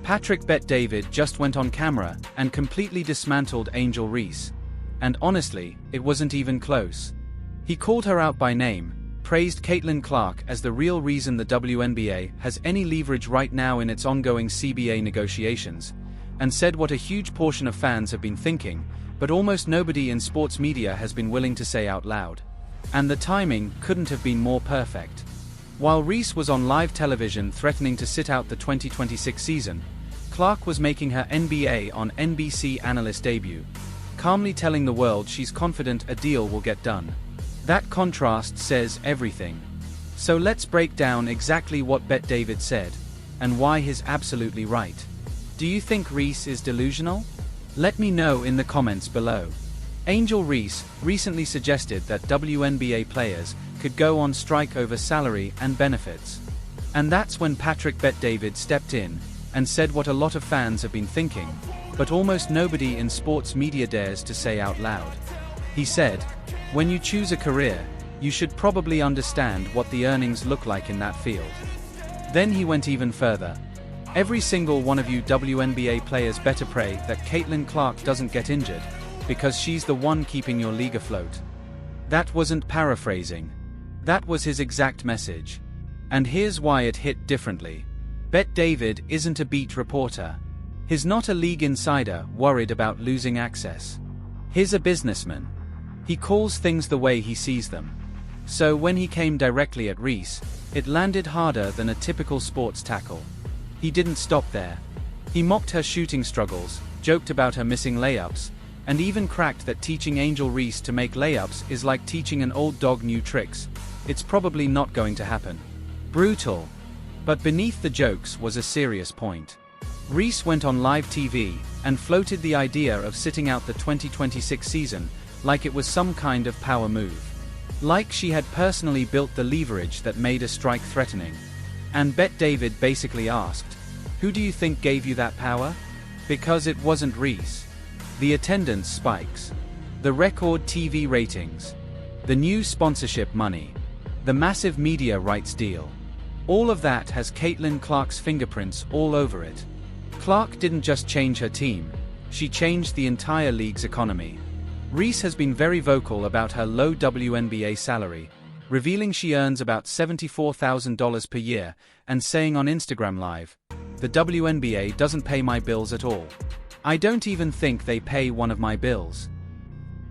Patrick Bet-David just went on camera and completely dismantled Angel Reese. And honestly, it wasn't even close. He called her out by name, praised Catln Clark as the real reason the WNBA has any leverage right now in its ongoing CBA negotiations, and said what a huge portion of fans have been thinking, but almost nobody in sports media has been willing to say out loud. And the timing couldn't have been more perfect. While Reese was on live television threatening to sit out the 2026 season, Clark was making her NBA on NBC analyst debut, calmly telling the world she's confident a deal will get done. That contrast says everything. So let's break down exactly what Bet-David said, and why he's absolutely right. Do you think Reese is delusional? Let me know in the comments below. Angel Reese recently suggested that WNBA players could go on strike over salary and benefits. And that's when Patrick Bet-David stepped in and said what a lot of fans have been thinking, but almost nobody in sports media dares to say out loud. He said, "When you choose a career, you should probably understand what the earnings look like in that field." Then he went even further. "Every single one of you WNBA players better pray that Catln Clark doesn't get injured, because she's the one keeping your league afloat." That wasn't paraphrasing. That was his exact message. And here's why it hit differently. Bet-David isn't a beat reporter. He's not a league insider worried about losing access. He's a businessman. He calls things the way he sees them. So when he came directly at Reese, it landed harder than a typical sports tackle. He didn't stop there. He mocked her shooting struggles, joked about her missing layups, and even cracked that teaching Angel Reese to make layups is like teaching an old dog new tricks. It's probably not going to happen. Brutal. But beneath the jokes was a serious point. Reese went on live TV and floated the idea of sitting out the 2026 season like it was some kind of power move. Like she had personally built the leverage that made a strike threatening. And Bet-David basically asked, "Who do you think gave you that power?" Because it wasn't Reese. The attendance spikes. The record TV ratings. The new sponsorship money. The massive media rights deal. All of that has Catln Clark's fingerprints all over it. Clark didn't just change her team, she changed the entire league's economy. Reese has been very vocal about her low WNBA salary, revealing she earns about $74,000 per year, and saying on Instagram Live, "The WNBA doesn't pay my bills at all. I don't even think they pay one of my bills."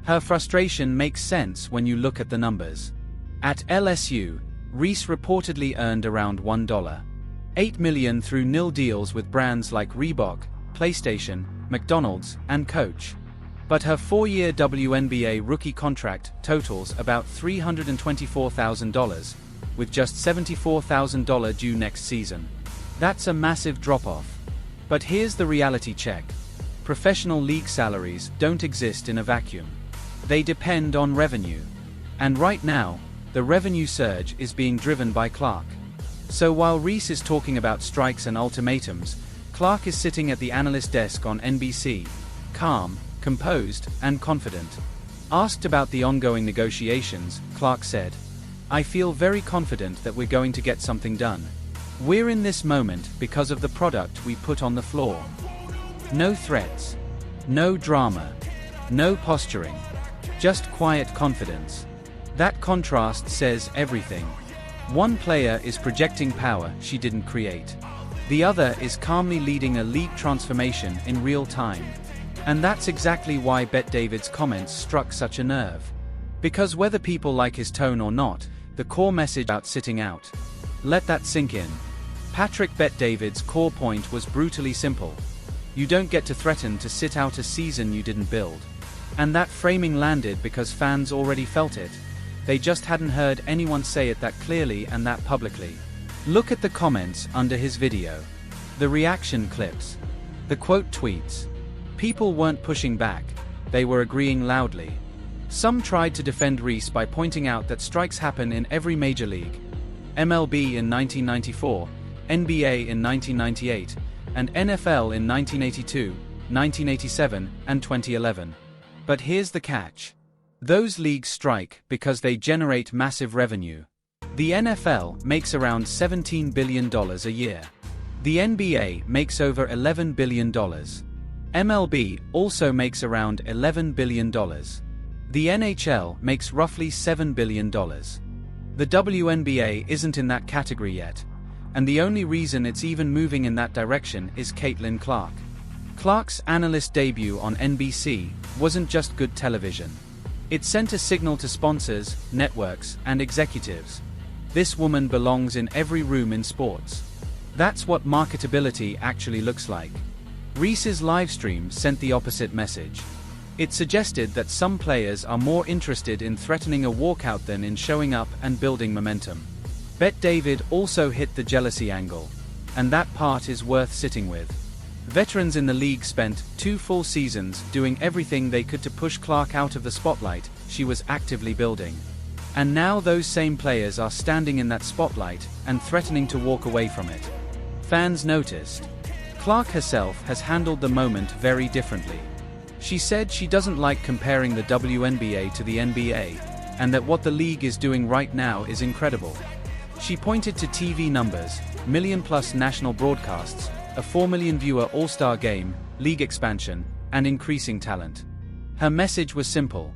Her frustration makes sense when you look at the numbers. At LSU, Reese reportedly earned around $1.8 million through nil deals with brands like Reebok, PlayStation, McDonald's, and Coach. But her 4-year WNBA rookie contract totals about $324,000, with just $74,000 due next season. That's a massive drop-off. But here's the reality check. Professional league salaries don't exist in a vacuum. They depend on revenue. And right now, the revenue surge is being driven by Clark. So while Reese is talking about strikes and ultimatums, Clark is sitting at the analyst desk on NBC, calm, composed, and confident. Asked about the ongoing negotiations, Clark said, "I feel very confident that we're going to get something done. We're in this moment because of the product we put on the floor. No threats. No drama. No posturing. Just quiet confidence." That contrast says everything. One player is projecting power she didn't create. The other is calmly leading a league transformation in real time. And that's exactly why Bet-David's comments struck such a nerve. Because whether people like his tone or not, the core message about sitting out. Let that sink in. Patrick Bet-David's core point was brutally simple. You don't get to threaten to sit out a season you didn't build. And that framing landed because fans already felt it. They just hadn't heard anyone say it that clearly and that publicly. Look at the comments under his video. The reaction clips. The quote tweets. People weren't pushing back, they were agreeing loudly. Some tried to defend Reese by pointing out that strikes happen in every major league. MLB in 1994, NBA in 1998, and NFL in 1982, 1987, and 2011. But here's the catch. Those leagues strike because they generate massive revenue. The NFL makes around $17 billion a year. The NBA makes over $11 billion. MLB also makes around $11 billion. The NHL makes roughly $7 billion. The WNBA isn't in that category yet, and the only reason it's even moving in that direction is Catln Clark. Clark's analyst debut on NBC wasn't just good television. It sent a signal to sponsors, networks, and executives. This woman belongs in every room in sports. That's what marketability actually looks like. Reese's livestream sent the opposite message. It suggested that some players are more interested in threatening a walkout than in showing up and building momentum. Bet David also hit the jealousy angle, and that part is worth sitting with. Veterans in the league spent 2 full seasons doing everything they could to push Clark out of the spotlight she was actively building. And now those same players are standing in that spotlight and threatening to walk away from it. Fans noticed. Clark herself has handled the moment very differently. She said she doesn't like comparing the WNBA to the NBA, and that what the league is doing right now is incredible. She pointed to TV numbers, million-plus national broadcasts, a 4 million viewer All-Star game, league expansion, and increasing talent. Her message was simple.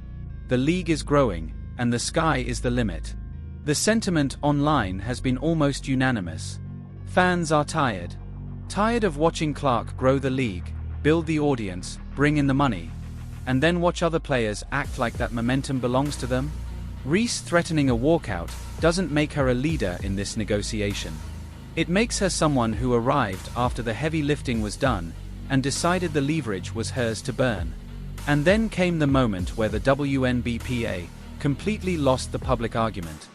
The league is growing, and the sky is the limit. The sentiment online has been almost unanimous. Fans are tired. Tired of watching Clark grow the league, build the audience, bring in the money, and then watch other players act like that momentum belongs to them? Reese threatening a walkout doesn't make her a leader in this negotiation. It makes her someone who arrived after the heavy lifting was done and decided the leverage was hers to burn. And then came the moment where the WNBA completely lost the public argument.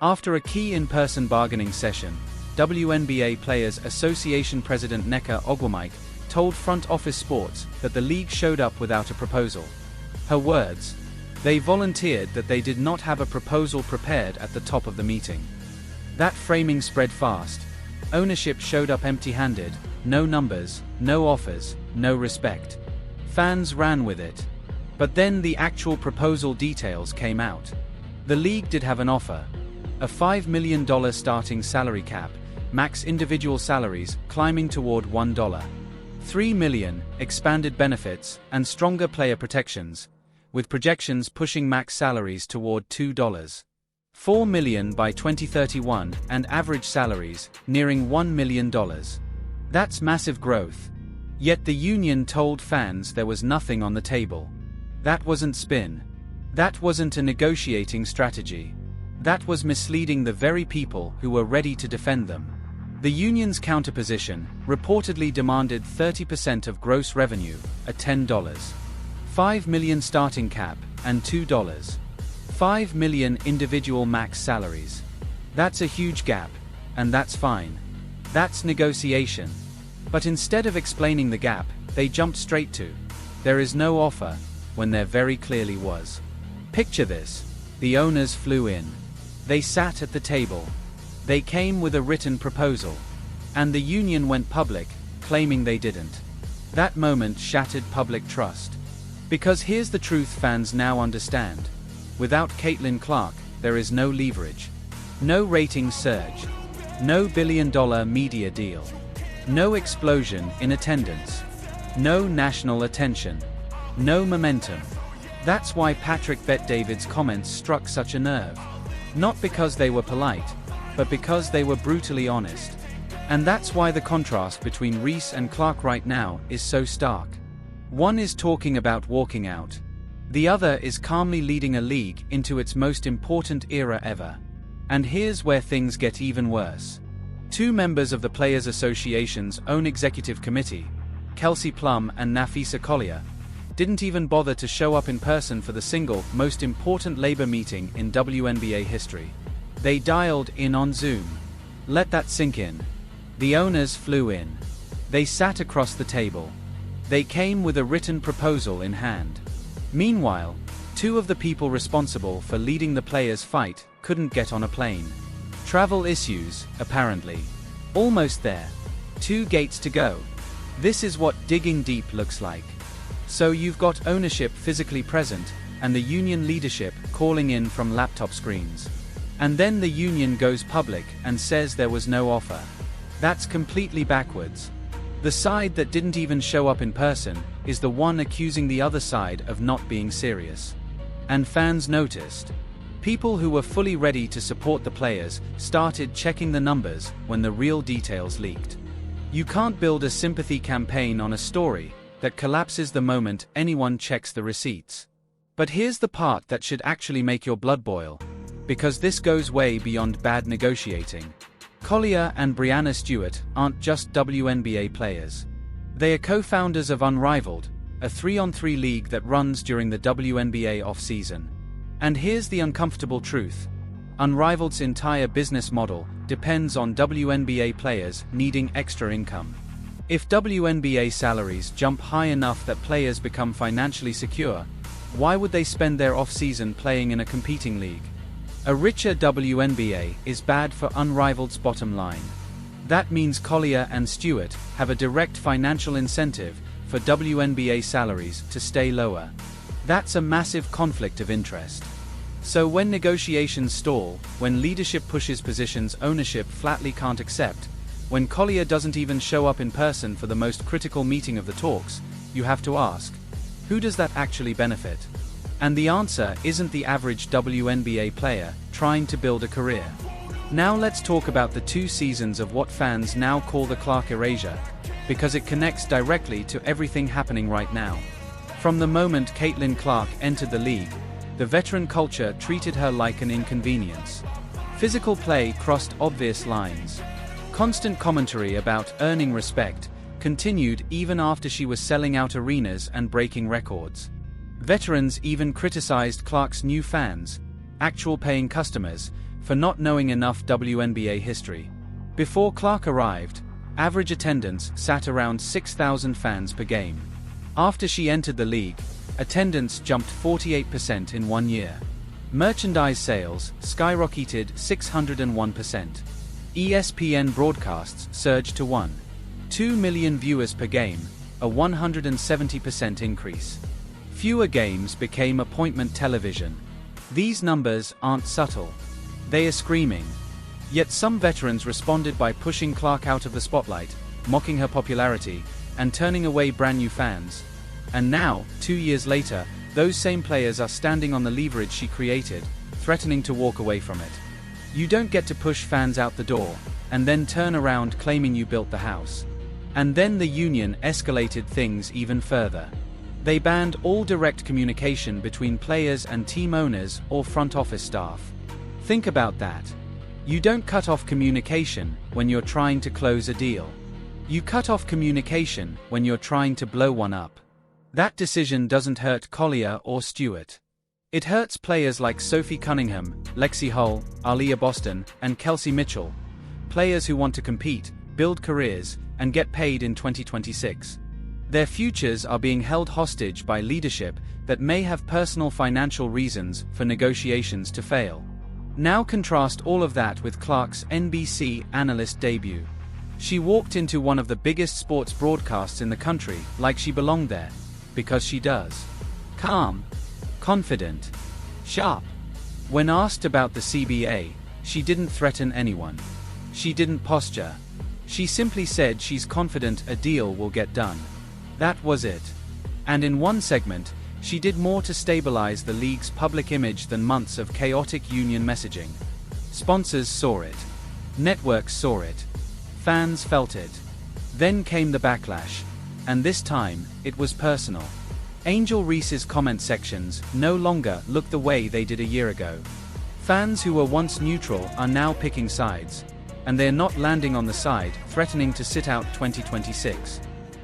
After a key in-person bargaining session, WNBA Players Association President Nneka Ogwumike told Front Office Sports that the league showed up without a proposal. Her words: "They volunteered that they did not have a proposal prepared at the top of the meeting." That framing spread fast. Ownership showed up empty-handed, no numbers, no offers, no respect. Fans ran with it. But then the actual proposal details came out. The league did have an offer. A $5 million starting salary cap, max individual salaries climbing toward $1. $3 million, expanded benefits, and stronger player protections, with projections pushing max salaries toward $2. $4 million by 2031, and average salaries nearing $1 million. That's massive growth. Yet the union told fans there was nothing on the table. That wasn't spin. That wasn't a negotiating strategy. That was misleading the very people who were ready to defend them. The union's counterposition reportedly demanded 30% of gross revenue at $10, $5 million starting cap, and $2. $5 million individual max salaries. That's a huge gap, and that's fine. That's negotiation. But instead of explaining the gap, they jumped straight to, "There is no offer," when there very clearly was. Picture this. The owners flew in. They sat at the table. They came with a written proposal. And the union went public, claiming they didn't. That moment shattered public trust. Because here's the truth fans now understand. Without Catln Clark, there is no leverage. No ratings surge. No billion-dollar media deal. No explosion in attendance. No national attention. No momentum. That's why Patrick Bet-David's comments struck such a nerve. Not because they were polite, but because they were brutally honest. And that's why the contrast between Reese and Clark right now is so stark. One is talking about walking out. The other is calmly leading a league into its most important era ever. And here's where things get even worse. 2 members of the Players Association's own executive committee, Kelsey Plum and Nafisa Collier, didn't even bother to show up in person for the single most important labor meeting in WNBA history. They dialed in on Zoom. Let that sink in. The owners flew in. They sat across the table. They came with a written proposal in hand. Meanwhile, 2 of the people responsible for leading the players' fight couldn't get on a plane. Travel issues, apparently. Almost there. 2 gates to go. This is what digging deep looks like. So you've got ownership physically present, and the union leadership calling in from laptop screens. And then the union goes public and says there was no offer. That's completely backwards. The side that didn't even show up in person is the one accusing the other side of not being serious. And fans noticed. People who were fully ready to support the players started checking the numbers when the real details leaked. You can't build a sympathy campaign on a story that collapses the moment anyone checks the receipts. But here's the part that should actually make your blood boil, because this goes way beyond bad negotiating. Collier and Breanna Stewart aren't just WNBA players. They are co-founders of Unrivaled, a 3-on-3 league that runs during the WNBA off-season. And here's the uncomfortable truth. Unrivaled's entire business model depends on WNBA players needing extra income. If WNBA salaries jump high enough that players become financially secure, why would they spend their off-season playing in a competing league? A richer WNBA is bad for Unrivaled's bottom line. That means Collier and Stewart have a direct financial incentive for WNBA salaries to stay lower. That's a massive conflict of interest. So when negotiations stall, when leadership pushes positions ownership flatly can't accept, when Collier doesn't even show up in person for the most critical meeting of the talks, you have to ask, who does that actually benefit? And the answer isn't the average WNBA player trying to build a career. Now let's talk about the 2 seasons of what fans now call the Clark erasure, because it connects directly to everything happening right now. From the moment Catln Clark entered the league, the veteran culture treated her like an inconvenience. Physical play crossed obvious lines. Constant commentary about earning respect continued even after she was selling out arenas and breaking records. Veterans even criticized Clark's new fans, actual paying customers, for not knowing enough WNBA history. Before Clark arrived, average attendance sat around 6,000 fans per game. After she entered the league, attendance jumped 48% in 1 year. Merchandise sales skyrocketed 601%. ESPN broadcasts surged to 1.2 million viewers per game, a 170% increase. Fewer games became appointment television. These numbers aren't subtle. They are screaming. Yet some veterans responded by pushing Clark out of the spotlight, mocking her popularity, and turning away brand new fans. And now, 2 years later, those same players are standing on the leverage she created, threatening to walk away from it. You don't get to push fans out the door, and then turn around claiming you built the house. And then the union escalated things even further. They banned all direct communication between players and team owners or front office staff. Think about that. You don't cut off communication when you're trying to close a deal. You cut off communication when you're trying to blow one up. That decision doesn't hurt Collier or Stewart. It hurts players like Sophie Cunningham, Lexi Hull, Aaliyah Boston, and Kelsey Mitchell. Players who want to compete, build careers, and get paid in 2026. Their futures are being held hostage by leadership that may have personal financial reasons for negotiations to fail. Now contrast all of that with Clark's NBC analyst debut. She walked into one of the biggest sports broadcasts in the country like she belonged there. Because she does. Calm. Confident. Sharp. When asked about the CBA, she didn't threaten anyone. She didn't posture. She simply said she's confident a deal will get done. That was it. And in one segment, she did more to stabilize the league's public image than months of chaotic union messaging. Sponsors saw it. Networks saw it. Fans felt it. Then came the backlash. And this time, it was personal. Angel Reese's comment sections no longer look the way they did a year ago. Fans who were once neutral are now picking sides. And they're not landing on the side, threatening to sit out 2026.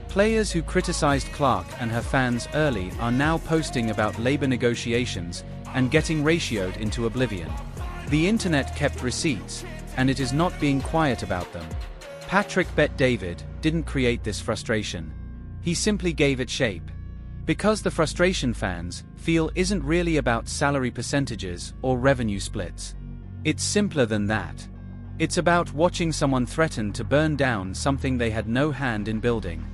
Players who criticized Clark and her fans early are now posting about labor negotiations and getting ratioed into oblivion. The internet kept receipts, and it is not being quiet about them. Patrick Bet-David didn't create this frustration. He simply gave it shape. Because the frustration fans feel isn't really about salary percentages or revenue splits. It's simpler than that. It's about watching someone threaten to burn down something they had no hand in building.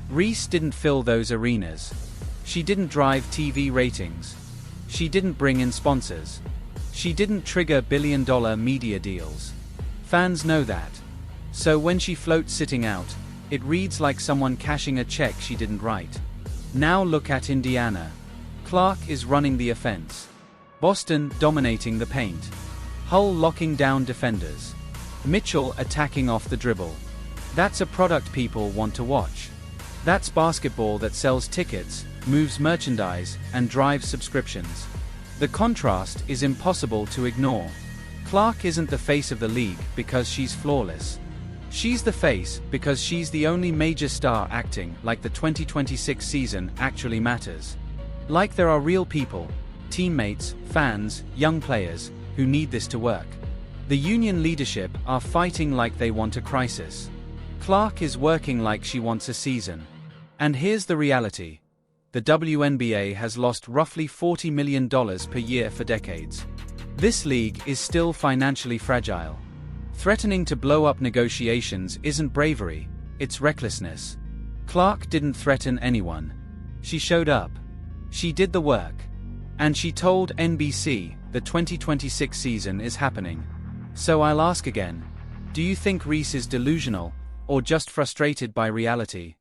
Reese didn't fill those arenas. She didn't drive TV ratings. She didn't bring in sponsors. She didn't trigger billion-dollar media deals. Fans know that. So when she floats sitting out, it reads like someone cashing a check she didn't write. Now look at Indiana. Clark is running the offense. Boston dominating the paint. Hull locking down defenders. Mitchell attacking off the dribble. That's a product people want to watch. That's basketball that sells tickets, moves merchandise, and drives subscriptions. The contrast is impossible to ignore. Clark isn't the face of the league because she's flawless. She's the face because she's the only major star acting like the 2026 season actually matters. Like there are real people, teammates, fans, young players, who need this to work. The union leadership are fighting like they want a crisis. Clark is working like she wants a season. And here's the reality. The WNBA has lost roughly $40 million per year for decades. This league is still financially fragile. Threatening to blow up negotiations isn't bravery, it's recklessness. Clark didn't threaten anyone. She showed up. She did the work. And she told NBC the 2026 season is happening. So I'll ask again, do you think Reese is delusional, or just frustrated by reality?